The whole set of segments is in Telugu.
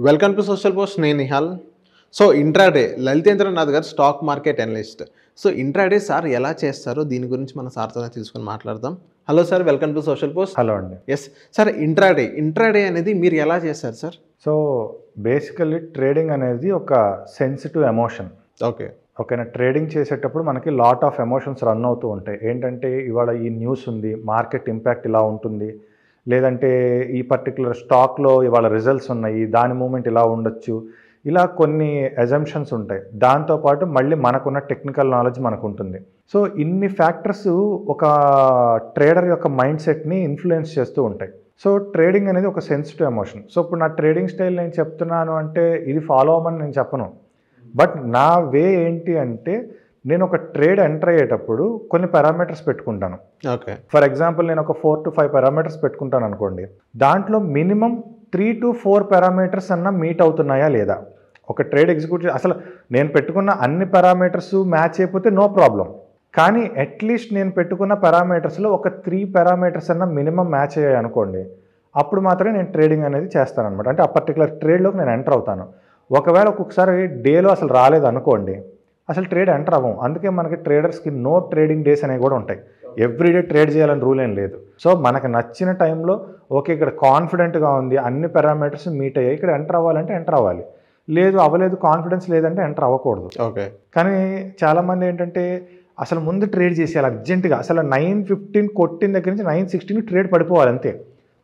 Welcome to social post. నేను నిహాల్. సో ఇంట్రాడే లలితేంద్రనాథ్ గారు stock market analyst. So intraday sir ఎలా చేస్తారో దీని గురించి మన సార్తో తీసుకొని మాట్లాడదాం. Hello sir, welcome to social post. Hello అండి. ఎస్ సార్, ఇంట్రాడే అనేది మీరు ఎలా చేస్తారు సార్? సో బేసికల్లీ ట్రేడింగ్ అనేది ఒక సెన్సిటివ్ ఎమోషన్. ఓకేనా. ట్రేడింగ్ చేసేటప్పుడు మనకి లాట్ ఆఫ్ ఎమోషన్స్ రన్ అవుతూ ఉంటాయి. ఏంటంటే ఇవాళ ఈ న్యూస్ ఉంది, మార్కెట్ ఇంపాక్ట్ ఇలా ఉంటుంది, లేదంటే ఈ పర్టికులర్ స్టాక్లో ఇవాళ రిజల్ట్స్ ఉన్నాయి, దాని మూమెంట్ ఇలా ఉండొచ్చు, ఇలా కొన్ని అజంప్షన్స్ ఉంటాయి. దాంతోపాటు మళ్ళీ మనకున్న టెక్నికల్ నాలెడ్జ్ మనకు ఉంటుంది. సో ఇన్ని ఫ్యాక్టర్స్ ఒక ట్రేడర్ యొక్క మైండ్ సెట్ని ఇన్ఫ్లుయెన్స్ చేస్తూ ఉంటాయి. సో ట్రేడింగ్ అనేది ఒక సెన్సిటివ్ ఎమోషన్. సో ఇప్పుడు నా ట్రేడింగ్ స్టైల్ నేను చెప్తున్నాను అంటే ఇది ఫాలో అవ్వమని నేను చెప్పను. బట్ నా వే ఏంటి అంటే నేను ఒక ట్రేడ్ ఎంటర్ అయ్యేటప్పుడు కొన్ని పారామీటర్స్ పెట్టుకుంటాను. ఓకే. ఫర్ ఎగ్జాంపుల్ నేను ఒక 4 to 5 పారామీటర్స్ పెట్టుకుంటాను అనుకోండి. దాంట్లో మినిమం 3 to 4 పారామీటర్స్ అన్న మీట్ అవుతున్నాయా లేదా. ఒక ట్రేడ్ ఎగ్జిక్యూట్ అసలు నేను పెట్టుకున్న అన్ని పారామీటర్స్ మ్యాచ్ అయిపోతే నో ప్రాబ్లం. కానీ అట్లీస్ట్ నేను పెట్టుకున్న పారామీటర్స్లో ఒక 3 పారామీటర్స్ అన్న మినిమం మ్యాచ్ అయ్యాయి అనుకోండి, అప్పుడు మాత్రమే నేను ట్రేడింగ్ అనేది చేస్తాను అనమాట. అంటే ఆ పర్టికులర్ ట్రేడ్లోకి నేను ఎంటర్ అవుతాను. ఒకవేళ ఒక్కొక్కసారి డేలో అసలు రాలేదు అనుకోండి, అసలు ట్రేడ్ ఎంటర్ అవ్వం. అందుకే మనకి ట్రేడర్స్కి నో ట్రేడింగ్ డేస్ అనేవి కూడా ఉంటాయి. ఎవ్రీడే ట్రేడ్ చేయాలని రూల్ ఏం లేదు. సో మనకు నచ్చిన టైంలో ఓకే ఇక్కడ కాన్ఫిడెంట్గా ఉంది, అన్ని పారామీటర్స్ మీట్ అయ్యాయి, ఇక్కడ ఎంటర్ అవ్వాలంటే ఎంటర్ అవ్వాలి, లేదు అవ్వలేదు కాన్ఫిడెన్స్ లేదంటే ఎంటర్ అవ్వకూడదు. ఓకే. కానీ చాలామంది ఏంటంటే అసలు ముందు ట్రేడ్ చేసేయాలి అర్జెంటుగా, అసలు 9:15 కొట్టిన దగ్గర నుంచి 9:16 ట్రేడ్ పడిపోవాలి అంతే,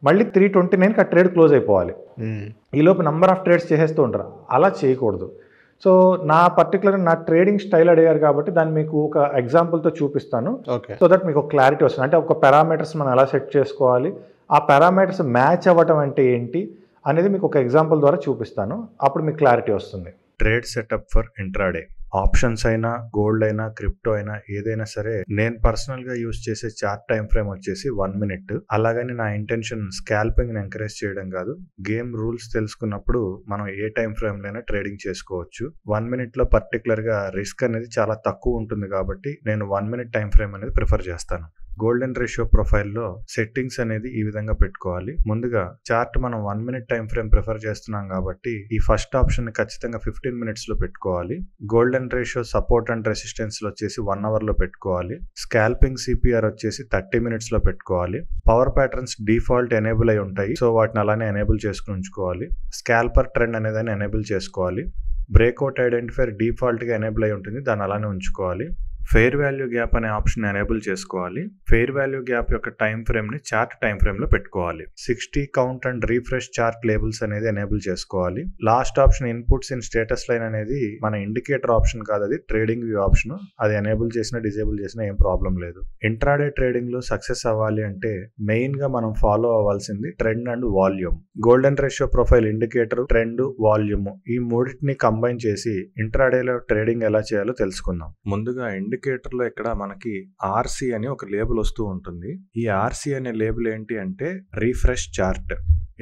మళ్ళీ 3:29కి ఆ ట్రేడ్ క్లోజ్ అయిపోవాలి. ఈలోపు నెంబర్ ఆఫ్ ట్రేడ్స్ చేసేస్తూ ఉంటారు. అలా చేయకూడదు. సో నా ట్రేడింగ్ స్టైల్ అడిగారు కాబట్టి దాన్ని మీకు ఒక ఎగ్జాంపుల్తో చూపిస్తాను. సో దట్ మీకు ఒక క్లారిటీ వస్తుంది. అంటే ఒక పారామీటర్స్ మనం ఎలా సెట్ చేసుకోవాలి, ఆ పారామీటర్స్ మ్యాచ్ అవ్వటం అంటే ఏంటి అనేది మీకు ఒక ఎగ్జాంపుల్ ద్వారా చూపిస్తాను. అప్పుడు మీకు క్లారిటీ వస్తుంది. Trade setup for intraday. Options అయినా, గోల్డ్ అయినా, క్రిప్టో అయినా ఏదైనా సరే నేను పర్సనల్ గా యూజ్ చేసే చార్ట్ టైం ఫ్రేమ్ వచ్చేసి 1 minute. అలాగని నా ఇంటెన్షన్ స్కాల్పింగ్ ని ఎంకరేజ్ చేయడం కాదు. గేమ్ రూల్స్ తెలుసుకున్నప్పుడు మనం ఏ టైం ఫ్రేమ్ లైనా ట్రేడింగ్ చేసుకోవచ్చు. 1 minute లో పర్టికులర్ గా రిస్క్ అనేది చాలా తక్కువ ఉంటుంది కాబట్టి నేను 1 minute టైం ఫ్రేమ్ అనేది ప్రిఫర్ చేస్తాను. గోల్డెన్ రేషియో ప్రొఫైల్లో సెట్టింగ్స్ అనేది ఈ విధంగా పెట్టుకోవాలి. ముందుగా చార్ట్ మనం 1 minute టైం ఫ్రేమ్ ప్రిఫర్ చేస్తున్నాం కాబట్టి ఈ ఫస్ట్ ఆప్షన్ ని ఖచ్చితంగా 15 minutes లో పెట్టుకోవాలి. Golden ratio support and resistance లో వచ్చేసి 1 hour లో పెట్టుకోవాలి. స్కాల్పింగ్ సిపిఆర్ వచ్చేసి 30 minutes లో పెట్టుకోవాలి. పవర్ ప్యాటర్న్స్ డిఫాల్ట్ ఎనేబుల్ అయి ఉంటాయి, సో వాటిని అలానే ఎనేబుల్ చేసుకుని ఉంచుకోవాలి. స్కాల్పర్ ట్రెండ్ అనేది ఎనేబుల్ చేసుకోవాలి. బ్రేక్అవుట్ ఐడెంటిఫైర్ డిఫాల్ట్ గా ఎనేబుల్ అయి ఉంటుంది, దాన్ని అలానే ఉంచుకోవాలి. ఫెయిర్ వాల్యూ గ్యాప్ అనే ఆప్షన్ ఎనేబుల్ చేసుకోవాలి. ఫెయిర్ వాల్యూ గ్యాప్ యొక్క టైం ఫ్రేమ్ ని చార్ట్ టైం ఫ్రేమ్ లో పెట్టుకోవాలి. 60 count and refresh chart labels అనేది ఎనేబుల్ చేసుకోవాలి. Last option inputs in status line అనేది మన ఇండికేటర్ ఆప్షన్ కాదు, అది ట్రేడింగ్ వ్యూ ఆప్షన్. అది ఎనేబుల్ చేసినా డిజేబుల్ చేసినా ఏం ప్రాబ్లం లేదు. ఇంట్రాడే ట్రేడింగ్ లో సక్సెస్ అవ్వాలి అంటే మెయిన్ గా మనం ఫాలో అవ్వాల్సింది trend and volume. Golden ratio profile indicator, trend, volume ఈ మూడింటిని కంబైన్ చేసి ఇంట్రాడేలో ట్రేడింగ్ ఎలా చేయాలో తెలుసుకుందాం. ముందుగా ఇండికేటర్ లో ఇక్కడ మనకి ఆర్సి అని ఒక లేబుల్ వస్తూ ఉంటుంది. ఈ ఆర్సి అనే లేబుల్ ఏంటి అంటే రీఫ్రెష్ చార్ట్.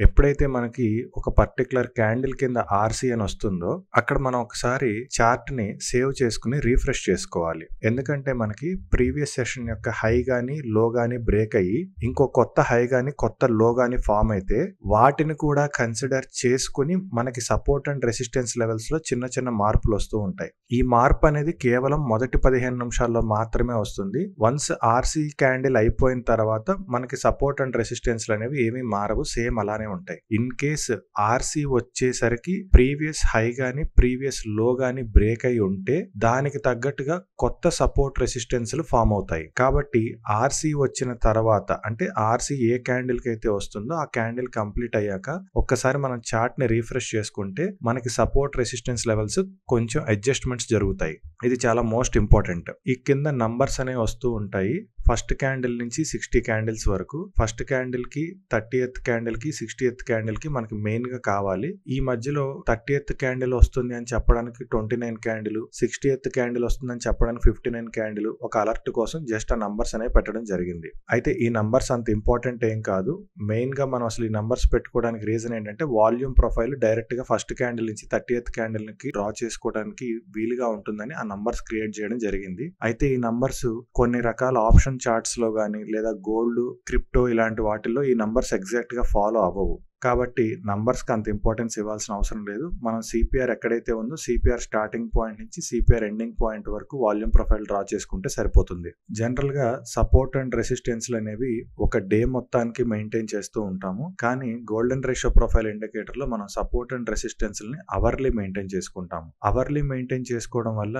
ఎప్పుడైతే మనకి ఒక పర్టికులర్ క్యాండిల్ కింద ఆర్సి అని వస్తుందో అక్కడ మనం ఒకసారి చార్ట్ ని సేవ్ చేసుకుని రీఫ్రెష్ చేసుకోవాలి. ఎందుకంటే మనకి ప్రీవియస్ సెషన్ యొక్క హై గాని లో గాని బ్రేక్ అయ్యి ఇంకో కొత్త హై గాని కొత్త లో గాని ఫామ్ అయితే వాటిని కూడా కన్సిడర్ చేసుకుని మనకి సపోర్ట్ అండ్ రెసిస్టెన్స్ లెవెల్స్ లో చిన్న చిన్న మార్పులు వస్తూ ఉంటాయి. ఈ మార్పు అనేది కేవలం మొదటి 15 నిమిషాల్లో మాత్రమే వస్తుంది. వన్స్ ఆర్సి క్యాండిల్ అయిపోయిన తర్వాత మనకి సపోర్ట్ అండ్ రెసిస్టెన్స్ అనేవి ఏమీ మారవు, సేమ్ అలానే ఉంటాయి. ఇన్ కేస్ ఆర్సి వచ్చేసరికి ప్రీవియస్ హై గాని ప్రీవియస్ లో గాని బ్రేక్ అయి ఉంటే దానికి తగ్గట్టుగా కొత్త సపోర్ట్ రెసిస్టెన్స్ ఫామ్ అవుతాయి. కాబట్టి ఆర్సి వచ్చిన తర్వాత అంటే ఆర్సి ఏ క్యాండిల్ కి అయితే వస్తుందో ఆ క్యాండిల్ కంప్లీట్ అయ్యాక ఒక్కసారి మనం చార్ట్ ని రీఫ్రెష్ చేసుకుంటే మనకి సపోర్ట్ రెసిస్టెన్స్ లెవెల్స్ కొంచెం అడ్జస్ట్మెంట్స్ జరుగుతాయి. ఇది చాలా మోస్ట్ ఇంపార్టెంట్. ఈ కింద నంబర్స్ అనేవి వస్తూ ఉంటాయి. ఫస్ట్ క్యాండిల్ నుంచి 60 క్యాండిల్స్ వరకు. ఫస్ట్ క్యాండిల్ కి 30th క్యాండిల్ కి 60th క్యాండిల్ కి మనకి మెయిన్ గా కావాలి. ఈ మధ్యలో 30th క్యాండిల్ వస్తుంది అని చెప్పడానికి 29 క్యాండిల్, 60th క్యాండిల్ వస్తుంది అని చెప్పడానికి 59 క్యాండిల్ ఒక అలర్ట్ కోసం జస్ట్ ఆ నంబర్స్ అనేవి పెట్టడం జరిగింది. అయితే ఈ నంబర్స్ అంత ఇంపార్టెంట్ ఏం కాదు. మెయిన్ గా మనం అసలు ఈ నంబర్స్ పెట్టుకోవడానికి రీజన్ ఏంటంటే వాల్యూమ్ ప్రొఫైల్ డైరెక్ట్ గా ఫస్ట్ క్యాండిల్ నుంచి 30th క్యాండిల్ కి డ్రా చేసుకోవడానికి వీలుగా ఉంటుందని ఆ నంబర్స్ క్రియేట్ చేయడం జరిగింది. అయితే ఈ నంబర్స్ కొన్ని రకాల ఆప్షన్ చార్ట్స్ లో గానీ లేదా గోల్డ్, క్రిప్టో ఇలాంటి వాటిల్లో ఈ నంబర్స్ ఎగ్జాక్ట్ గా ఫాలో అవ్వవు. కాబట్టి నంబర్స్కి అంత ఇంపార్టెన్స్ ఇవ్వాల్సిన అవసరం లేదు. మనం సిపిఆర్ ఎక్కడైతే ఉందో సిపిఆర్ స్టార్టింగ్ పాయింట్ నుంచి సిపిఆర్ ఎండింగ్ పాయింట్ వరకు వాల్యూమ్ ప్రొఫైల్ డ్రా చేసుకుంటే సరిపోతుంది. జనరల్గా సపోర్ట్ అండ్ రెసిస్టెన్స్లు అనేవి ఒక డే మొత్తానికి మెయింటైన్ చేస్తూ ఉంటాము. కానీ గోల్డెన్ రేషియో ప్రొఫైల్ ఇండికేటర్లో మనం సపోర్ట్ అండ్ రెసిస్టెన్స్ని అవర్లీ మెయింటైన్ చేసుకుంటాము. అవర్లీ మెయింటైన్ చేసుకోవడం వల్ల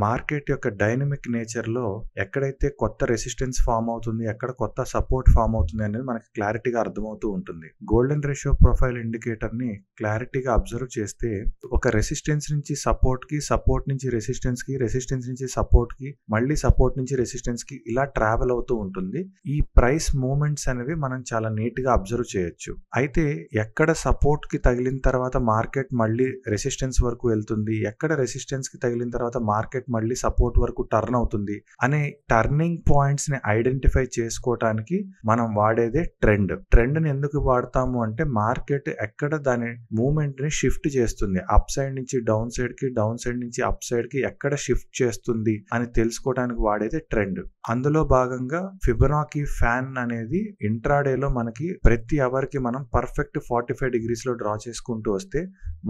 మార్కెట్ యొక్క డైనమిక్ నేచర్లో ఎక్కడైతే కొత్త రెసిస్టెన్స్ ఫామ్ అవుతుంది, ఎక్కడ కొత్త సపోర్ట్ ఫామ్ అవుతుంది అనేది మనకి క్లారిటీగా అర్థమవుతూ ఉంటుంది. గోల్డెన్ రేషియో ప్రొఫైల్ ఇండికేటర్ ని క్లారిటీగా అబ్జర్వ్ చేస్తే ఒక రెసిస్టెన్స్ నుంచి సపోర్ట్ కి, సపోర్ట్ నుంచి రెసిస్టెన్స్ కి, రెసిస్టెన్స్ నుంచి సపోర్ట్ కి, మళ్ళీ సపోర్ట్ నుంచి రెసిస్టెన్స్ కి ఇలా ట్రావెల్ అవుతూ ఉంటుంది. ఈ ప్రైస్ మూమెంట్స్ అనేవి మనం చాలా నీట్ గా అబ్జర్వ్ చేయొచ్చు. అయితే ఎక్కడ సపోర్ట్ కి తగిలిన తర్వాత మార్కెట్ మళ్ళీ రెసిస్టెన్స్ వరకు వెళ్తుంది, ఎక్కడ రెసిస్టెన్స్ కి తగిలిన తర్వాత మార్కెట్ మళ్ళీ సపోర్ట్ వరకు టర్న్ అవుతుంది అనే టర్నింగ్ పాయింట్స్ ని ఐడెంటిఫై చేసుకోవటానికి మనం వాడేదే ట్రెండ్. ట్రెండ్ ని ఎందుకు వాడతాము అంటే మార్కెట్ ఎక్కడ దాని మూవ్మెంట్ ని షిఫ్ట్ చేస్తుంది, అప్ సైడ్ నుంచి డౌన్ సైడ్ కి, డౌన్ సైడ్ నుంచి అప్ సైడ్ కి ఎక్కడ షిఫ్ట్ చేస్తుంది అని తెలుసుకోవడానికి వాడేది ట్రెండ్. అందులో భాగంగా ఫిబొనాకీ ఫ్యాన్ అనేది ఇంట్రాడేలో మనకి ప్రతి అవర్ కి మనం పర్ఫెక్ట్ 45 డిగ్రీస్ లో డ్రా చేసుకుంటూ వస్తే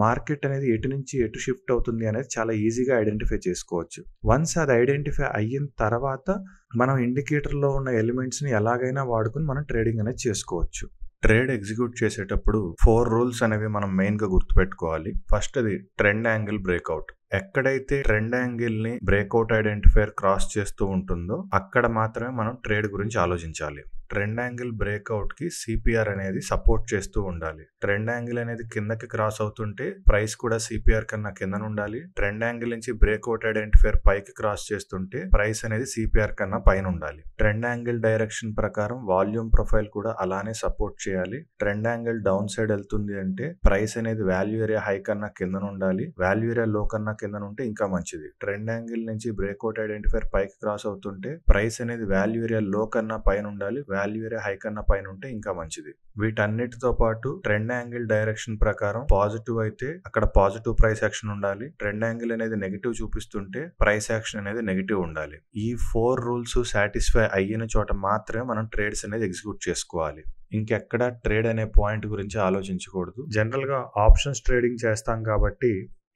మార్కెట్ అనేది ఎటు నుంచి ఎటు షిఫ్ట్ అవుతుంది అనేది చాలా ఈజీగా ఐడెంటిఫై చేసుకోవచ్చు. వన్స్ అది ఐడెంటిఫై అయిన తర్వాత మనం ఇండికేటర్లో ఉన్న ఎలిమెంట్స్ ని ఎలాగైనా వాడుకుని మనం ట్రేడింగ్ అనేది చేసుకోవచ్చు. ట్రేడ్ ఎగ్జిక్యూట్ చేసేటప్పుడు 4 రూల్స్ అనేవి మనం మెయిన్ గా గుర్తుపెట్టుకోవాలి. ఫస్ట్ అది ట్రెండ్ యాంగిల్ బ్రేక్అవుట్. ఎక్కడైతే ట్రెండ్ యాంగిల్ ని బ్రేక్అవుట్ ఐడెంటిఫైర్ క్రాస్ చేస్తూ ఉంటుందో అక్కడ మాత్రమే మనం ట్రేడ్ గురించి ఆలోచించాలి. ట్రెండ్ యాంగిల్ బ్రేక్అవుట్ కి సిపిఆర్ అనేది సపోర్ట్ చేస్తూ ఉండాలి. ట్రెండ్ యాంగిల్ అనేది కిందకి క్రాస్ అవుతుంటే ప్రైస్ కూడా సిపిఆర్ కన్నా కింద ఉండాలి. ట్రెండ్ యాంగిల్ నుంచి బ్రేక్అవుట్ ఐడెంటిఫైర్ పైకి క్రాస్ చేస్తుంటే ప్రైస్ అనేది సిపిఆర్ కన్నా పైన ఉండాలి. ట్రెండ్ యాంగిల్ డైరెక్షన్ ప్రకారం వాల్యూమ్ ప్రొఫైల్ కూడా అలానే సపోర్ట్ చేయాలి. ట్రెండ్ యాంగిల్ డౌన్ సైడ్ వెళ్తుంది అంటే ప్రైస్ అనేది వాల్యూ ఏరియా హై కన్నా కింద ఉండాలి, వాల్యూ ఏరియా లో కన్నా కింద ఉంటే ఇంకా మంచిది. ట్రెండ్ యాంగిల్ నుంచి బ్రేక్అవుట్ ఐడెంటిఫైర్ పైకి క్రాస్ అవుతుంటే ప్రైస్ అనేది వాల్యూ ఏరియా లో కన్నా పైన ఉండాలి, వాల్యూ ఏరియా హై కన్నా పైన ఉంటే ఇంకా మంచిది. వీటన్నిటితో పాటు ట్రెండ్ యాంగిల్ డైరెక్షన్ ప్రకారం పాజిటివ్ అయితే అక్కడ పాజిటివ్ ప్రైస్ యాక్షన్ ఉండాలి, ట్రెండ్ యాంగిల్ అనేది నెగిటివ్ చూపిస్తుంటే ప్రైస్ యాక్షన్ అనేది నెగిటివ్ ఉండాలి. ఈ 4 రూల్స్ సాటిస్ఫై అయిన చోట మాత్రమే మనం ట్రేడ్స్ అనేది ఎగ్జిక్యూట్ చేసుకోవాలి. ఇంకెక్కడ ట్రేడ్ అనే పాయింట్ గురించి ఆలోచించకూడదు. జనరల్ గా ఆప్షన్స్ ట్రేడింగ్ చేస్తాం కాబట్టి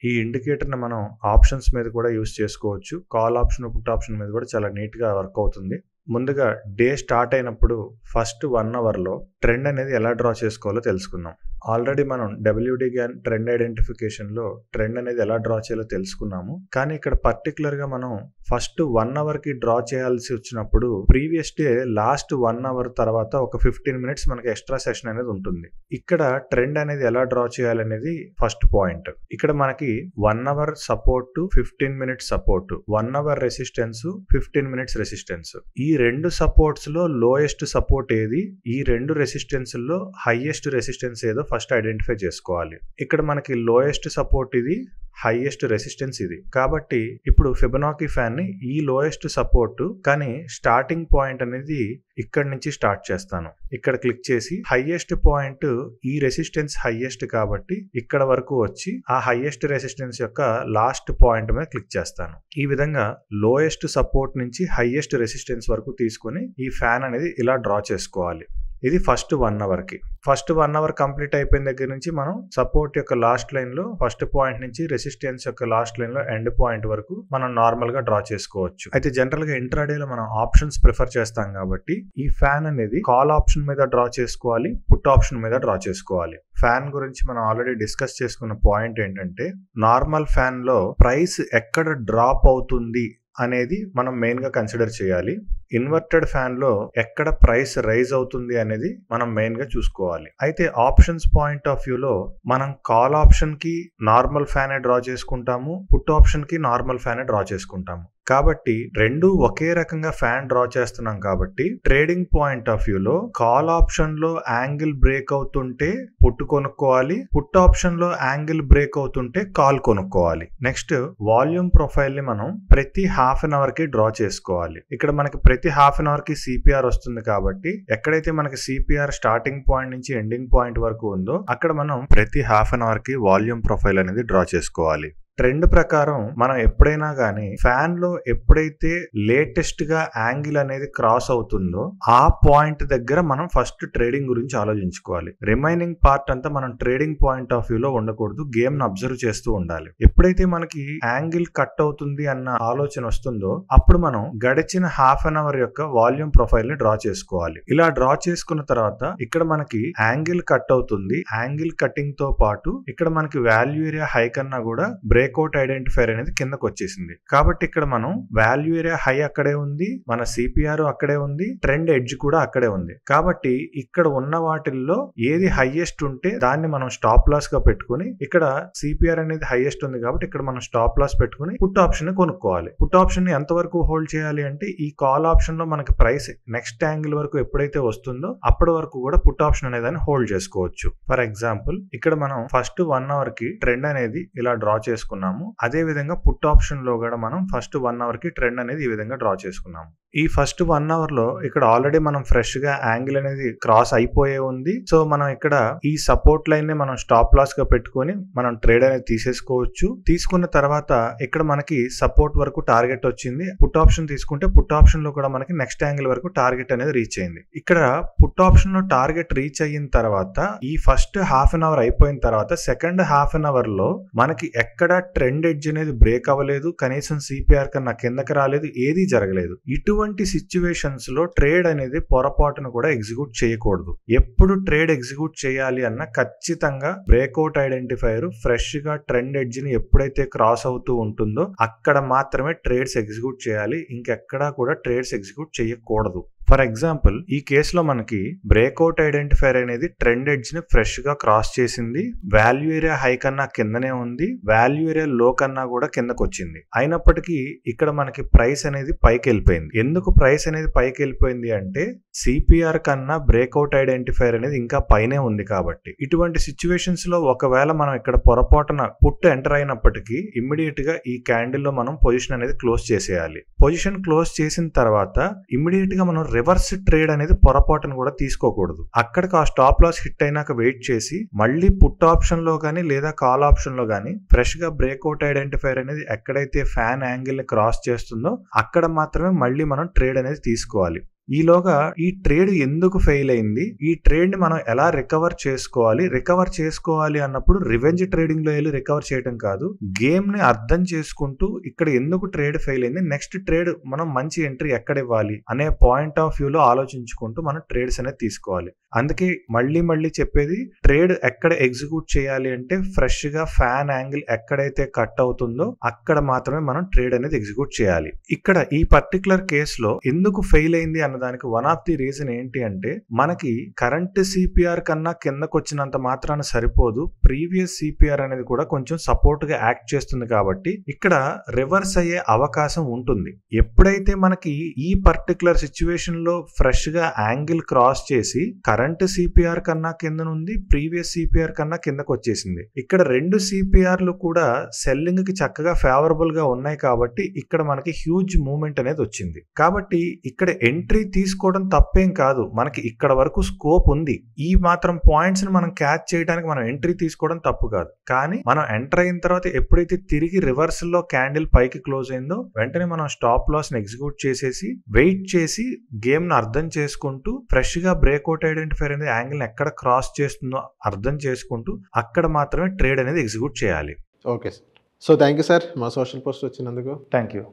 ఈ ఇండికేటర్ ని మనం ఆప్షన్స్ మీద కూడా యూస్ చేసుకోవచ్చు. కాల్ ఆప్షన్, పుట్ ఆప్షన్ మీద కూడా చాలా నీట్ గా వర్క్ అవుతుంది. ముందుగా డే స్టార్ట్ అయినప్పుడు ఫస్ట్ 1 అవర్లో ట్రెండ్ అనేది ఎలా డ్రా చేసుకోవాలో తెలుసుకుందాం. ఆల్రెడీ మనం WD గ్యాన్ ట్రెండ్ ఐడెంటిఫికేషన్లో ట్రెండ్ అనేది ఎలా డ్రా చేయాలో తెలుసుకున్నాము. కానీ ఇక్కడ పర్టికులర్గా మనం ఫస్ట్ 1 అవర్కి డ్రా చేయాల్సి వచ్చినప్పుడు ప్రీవియస్ డే లాస్ట్ 1 అవర్ తర్వాత ఒక 15 మినిట్స్ మనకి ఎక్స్ట్రా సెషన్ అనేది ఉంటుంది. ఇక్కడ ట్రెండ్ అనేది ఎలా డ్రా చేయాలనేది ఫస్ట్ పాయింట్. ఇక్కడ మనకి 1 hour support, 15 minutes support, 1 hour resistance, 15 minutes resistance. ఈ 2 సపోర్ట్స్ లో లోయెస్ట్ సపోర్ట్ ఏది, ఈ 2 రెసిస్టెన్స్ లో హైయెస్ట్ రెసిస్టెన్స్ ఏదో ఫస్ట్ ఐడెంటిఫై చేసుకోవాలి. ఇక్కడ మనకి లోయెస్ట్ సపోర్ట్ ఇది, హైయెస్ట్ రెసిస్టెన్స్ ఇది. కాబట్టి ఇప్పుడు ఫిబొనాకీ ఫ్యాన్ ని ఈ లోయెస్ట్ సపోర్ట్ కానీ స్టార్టింగ్ పాయింట్ అనేది ఇక్కడ నుంచి స్టార్ట్ చేస్తాను. ఇక్కడ క్లిక్ చేసి హైయెస్ట్ పాయింట్ ఈ రెసిస్టెన్స్ హైయెస్ట్ కాబట్టి ఇక్కడ వరకు వచ్చి ఆ హైయెస్ట్ రెసిస్టెన్స్ యొక్క లాస్ట్ పాయింట్ మీద క్లిక్ చేస్తాను. ఈ విధంగా లోయెస్ట్ సపోర్ట్ నుంచి హైయెస్ట్ రెసిస్టెన్స్ వరకు తీసుకొని ఈ ఫ్యాన్ అనేది ఇలా డ్రా చేసుకోవాలి. ఇది ఫస్ట్ 1 అవర్కి. ఫస్ట్ 1 అవర్ కంప్లీట్ అయిపోయిన దగ్గర నుంచి మనం సపోర్ట్ యొక్క లాస్ట్ లైన్ లో ఫస్ట్ పాయింట్ నుంచి రెసిస్టెన్స్ యొక్క లాస్ట్ లైన్ లో ఎండ్ పాయింట్ వరకు మనం నార్మల్ గా డ్రా చేసుకోవచ్చు. అయితే జనరల్ గా ఇంట్రాడేలో మనం ఆప్షన్స్ ప్రిఫర్ చేస్తాం కాబట్టి ఈ ఫ్యాన్ అనేది కాల్ ఆప్షన్ మీద డ్రా చేసుకోవాలి, పుట్ ఆప్షన్ మీద డ్రా చేసుకోవాలి. ఫ్యాన్ గురించి మనం ఆల్రెడీ డిస్కస్ చేసుకున్న పాయింట్ ఏంటంటే నార్మల్ ఫ్యాన్ లో ప్రైస్ ఎక్కడ డ్రాప్ అవుతుంది అనేది మనం మెయిన్ గా కన్సిడర్ చేయాలి. ఇన్వర్టెడ్ ఫ్యాన్ లో ఎక్కడ ప్రైస్ రైజ్ అవుతుంది అనేది మనం మెయిన్ గా చూసుకోవాలి. అయితే ఆప్షన్స్ పాయింట్ ఆఫ్ వ్యూలో మనం కాల్ ఆప్షన్ కి నార్మల్ ఫ్యాన్ డ్రా చేసుకుంటాము, పుట్ ఆప్షన్ కి నార్మల్ ఫ్యాన్ డ్రా చేసుకుంటాము. కాబట్టి రెండు ఒకే రకంగా ఫ్యాన్ డ్రా చేస్తున్నాం కాబట్టి ట్రేడింగ్ పాయింట్ ఆఫ్ వ్యూలో call option low angle break అవుతుంటే పుట్ కొనుక్కోవాలి, put option low angle break అవుతుంటే కాల్ కొనుక్కోవాలి. నెక్స్ట్ వాల్యూమ్ ప్రొఫైల్ ని మనం ప్రతి హాఫ్ అన్ అవర్ కి డ్రా చేసుకోవాలి. ఇక్కడ మనకి ప్రతి హాఫ్ అన్ అవర్ కి సిపిఆర్ వస్తుంది కాబట్టి ఎక్కడైతే మనకి సిపిఆర్ స్టార్టింగ్ పాయింట్ నుంచి ఎండింగ్ పాయింట్ వరకు ఉందో అక్కడ మనం ప్రతి హాఫ్ అన్ అవర్ కి వాల్యూమ్ ప్రొఫైల్ అనేది డ్రా చేసుకోవాలి. ట్రెండ్ ప్రకారం మనం ఎప్పుడైనా గానీ ఫ్యాన్ లో ఎప్పుడైతే లేటెస్ట్ గా యాంగిల్ అనేది క్రాస్ అవుతుందో ఆ పాయింట్ దగ్గర మనం ఫస్ట్ ట్రేడింగ్ గురించి ఆలోచించుకోవాలి. రిమైనింగ్ పార్ట్ అంతా మనం ట్రేడింగ్ పాయింట్ ఆఫ్ వ్యూ లో ఉండకూడదు, గేమ్ ను అబ్జర్వ్ చేస్తూ ఉండాలి. ఎప్పుడైతే మనకి యాంగిల్ కట్ అవుతుంది అన్న ఆలోచన వస్తుందో అప్పుడు మనం గడిచిన హాఫ్ అన్ అవర్ యొక్క వాల్యూమ్ ప్రొఫైల్ ని డ్రా చేసుకోవాలి. ఇలా డ్రా చేసుకున్న తర్వాత ఇక్కడ మనకి యాంగిల్ కట్ అవుతుంది, యాంగిల్ కటింగ్ తో పాటు ఇక్కడ మనకి వాల్యూ ఏరియా హై కన్నా కూడా బ్రేక్అవుట్ ఐడెంటిఫైర్ అనేది కిందకు వచ్చేసింది. కాబట్టి ఇక్కడ మనం వాల్యూ ఏరియా హై అక్కడే ఉంది, మన సిపిఆర్ అక్కడే ఉంది, ట్రెండ్ ఎడ్జ్ కూడా అక్కడే ఉంది. కాబట్టి ఇక్కడ ఉన్న వాటిల్లో ఏది హైయెస్ట్ ఉంటే దాన్ని మనం స్టాప్ లాస్ గా పెట్టుకుని, ఇక్కడ సిపిఆర్ అనేది హైయెస్ట్ ఉంది కాబట్టి ఇక్కడ మనం స్టాప్ లాస్ పెట్టుకుని పుట్ ఆప్షన్ ని కొనుక్కోవాలి. పుట్ ఆప్షన్ ని ఎంత వరకు హోల్డ్ చేయాలి అంటే ఈ కాల్ ఆప్షన్ లో మనకి ప్రైస్ నెక్స్ట్ యాంగిల్ వరకు ఎప్పుడైతే వస్తుందో అప్పటి వరకు కూడా పుట్ ఆప్షన్ అనేది హోల్డ్ చేసుకోవచ్చు. ఫర్ ఎగ్జాంపుల్ ఇక్కడ మనం ఫస్ట్ 1 అవర్ కి ట్రెండ్ అనేది ఇలా డ్రా చేసుకున్నాము. అదే విధంగా పుట్ ఆప్షన్ లో కూడా మనం ఫస్ట్ 1 అవర్ కి ట్రెండ్ అనేది ఈ విధంగా డ్రా చేసుకున్నాము. ఈ ఫస్ట్ 1 అవర్ లో ఇక్కడ ఆల్రెడీ మనం ఫ్రెష్ గా యాంగిల్ అనేది క్రాస్ అయిపోయే ఉంది. సో మనం ఇక్కడ ఈ సపోర్ట్ లైన్ ని మనం స్టాప్ లాస్ గా పెట్టుకుని మనం ట్రేడ్ అనేది తీసేసుకోవచ్చు. తీసుకున్న తర్వాత ఇక్కడ మనకి సపోర్ట్ వరకు టార్గెట్ వచ్చింది. పుట్ ఆప్షన్ తీసుకుంటే పుట్ ఆప్షన్ లో కూడా మనకి నెక్స్ట్ యాంగిల్ వరకు టార్గెట్ అనేది రీచ్ అయింది. ఇక్కడ పుట్ ఆప్షన్ లో టార్గెట్ రీచ్ అయిన తర్వాత ఈ ఫస్ట్ హాఫ్ అన్ అవర్ అయిపోయిన తర్వాత సెకండ్ హాఫ్ అన్ అవర్ లో మనకి ఎక్కడ ట్రెండ్ ఎడ్జ్ అనేది బ్రేక్ అవ్వలేదు, కనీసం సిపిఆర్ కన్నా కిందకి రాలేదు, ఏదీ జరగలేదు. ఇటువంటి సిచ్యువేషన్స్ లో ట్రేడ్ అనేది పొరపాటును కూడా ఎగ్జిక్యూట్ చేయకూడదు. ఎప్పుడు ట్రేడ్ ఎగ్జిక్యూట్ చేయాలి అన్న ఖచ్చితంగా బ్రేక్అవుట్ ఐడెంటిఫైర్ ఫ్రెష్ గా ట్రెండ్ ఎడ్జ్ ని ఎప్పుడైతే క్రాస్ అవుతూ ఉంటుందో అక్కడ మాత్రమే ట్రేడ్స్ ఎగ్జిక్యూట్ చేయాలి, ఇంకెక్కడా కూడా ట్రేడ్స్ ఎగ్జిక్యూట్ చేయకూడదు. ఫర్ ఎగ్జాంపుల్ ఈ కేసులో మనకి బ్రేక్అవుట్ ఐడెంటిఫైర్ అనేది ట్రెండ్ ఎడ్జ్ ని ఫ్రెష్ గా క్రాస్ చేసింది, వాల్యూ ఏరియా హై కన్నా కిందనే ఉంది, వాల్యూ ఏరియా లో కన్నా కూడా కిందకు వచ్చింది. అయినప్పటికీ ఇక్కడ మనకి ప్రైస్ అనేది పైకి వెళ్ళిపోయింది. ఎందుకు ప్రైస్ అనేది పైకి వెళ్ళిపోయింది అంటే సిపిఆర్ కన్నా బ్రేక్అవుట్ ఐడెంటిఫైర్ అనేది ఇంకా పైనే ఉంది కాబట్టి. ఇటువంటి సిచ్యువేషన్స్ లో ఒకవేళ మనం ఇక్కడ పొరపాటున పుట్ ఎంటర్ అయినప్పటికీ ఇమ్మీడియట్ గా ఈ క్యాండిల్ లో మనం పొజిషన్ అనేది క్లోజ్ చేసేయాలి. పొజిషన్ క్లోజ్ చేసిన తర్వాత ఇమ్మీడియట్ గా మనం రివర్స్ ట్రేడ్ అనేది పొరపాటును కూడా తీసుకోకూడదు. అక్కడికి ఆ స్టాప్ లాస్ హిట్ అయినాక వెయిట్ చేసి మళ్ళీ పుట్ ఆప్షన్ లో గానీ లేదా కాల్ ఆప్షన్ లో గానీ ఫ్రెష్ గా బ్రేక్అవుట్ ఐడెంటిఫైర్ అనేది ఎక్కడైతే ఫ్యాన్ యాంగిల్ ని క్రాస్ చేస్తుందో అక్కడ మాత్రమే మళ్ళీ మనం ట్రేడ్ అనేది తీసుకోవాలి. ఈలోగా ఈ ట్రేడ్ ఎందుకు ఫెయిల్ అయింది, ఈ ట్రేడ్ ని మనం ఎలా రికవర్ చేసుకోవాలి అన్నప్పుడు రివెంజ్ ట్రేడింగ్ లో వెళ్ళి రికవర్ చేయడం కాదు, గేమ్ ని అర్థం చేసుకుంటూ ఇక్కడ ఎందుకు ట్రేడ్ ఫెయిల్ అయింది, నెక్స్ట్ ట్రేడ్ మనం మంచి ఎంట్రీ ఎక్కడ ఇవ్వాలి అనే పాయింట్ ఆఫ్ వ్యూ లో ఆలోచించుకుంటూ మనం ట్రేడ్స్ అనేది తీసుకోవాలి. అందుకే మళ్ళీ చెప్పేది ట్రేడ్ ఎక్కడ ఎగ్జిక్యూట్ చేయాలి అంటే ఫ్రెష్ గా ఫ్యాన్ యాంగిల్ ఎక్కడైతే కట్ అవుతుందో అక్కడ మాత్రమే మనం ట్రేడ్ అనేది ఎగ్జిక్యూట్ చేయాలి. ఇక్కడ ఈ పర్టికులర్ కేసులో ఎందుకు ఫెయిల్ అయింది అన్న దానికి వన్ ఆఫ్ ది రీజన్ ఏంటి అంటే మనకి కరెంట్ సిపిఆర్ కన్నా కిందకు వచ్చినంత మాత్రాన సరిపోదు, ప్రీవియస్ సిపిఆర్ అనేది కూడా కొంచెం సపోర్ట్ గా యాక్ట్ చేస్తుంది కాబట్టి ఇక్కడ రివర్స్ అయ్యే అవకాశం ఉంటుంది. ఎప్పుడైతే మనకి ఈ పర్టికులర్ సిచ్యువేషన్ లో ఫ్రెష్ గా యాంగిల్ క్రాస్ చేసి కరెంట్ సిపిఆర్ కన్నా కింద ఉంది, ప్రీవియస్ సిపిఆర్ కన్నా కిందకు వచ్చేసింది, ఇక్కడ రెండు సిపిఆర్లు కూడా సెల్లింగ్ కి చక్కగా ఫేవరబుల్ గా ఉన్నాయి కాబట్టి ఇక్కడ మనకి హ్యూజ్ మూవ్మెంట్ అనేది వచ్చింది. కాబట్టి ఇక్కడ ఎంట్రీ తీసుకోవడం తప్పేం కాదు, మనకి ఇక్కడ వరకు స్కోప్ ఉంది. ఈ మాత్రం పాయింట్స్ ని మనం క్యాచ్ చేయడానికి మనం ఎంట్రీ తీసుకోవడం తప్పు కాదు. కానీ మనం ఎంటర్ అయిన తర్వాత ఎప్పుడైతే తిరిగి రివర్స్ లో క్యాండిల్ పైకి క్లోజ్ అయిందో వెంటనే మనం స్టాప్ లాస్ ని ఎగ్జిక్యూట్ చేసేసి వెయిట్ చేసి గేమ్ ను అర్థం చేసుకుంటూ ఫ్రెష్ గా బ్రేక్అవుట్ ఐడెంటిఫైర్ అనేది యాంగిల్ ఎక్కడ క్రాస్ చేస్తుందో అర్థం చేసుకుంటూ అక్కడ మాత్రమే ట్రేడ్ అనేది ఎగ్జిక్యూట్ చేయాలి. Okay sir. So thank you sir మా సోషల్ పోస్ట్ వచ్చినందుకు. Thank you.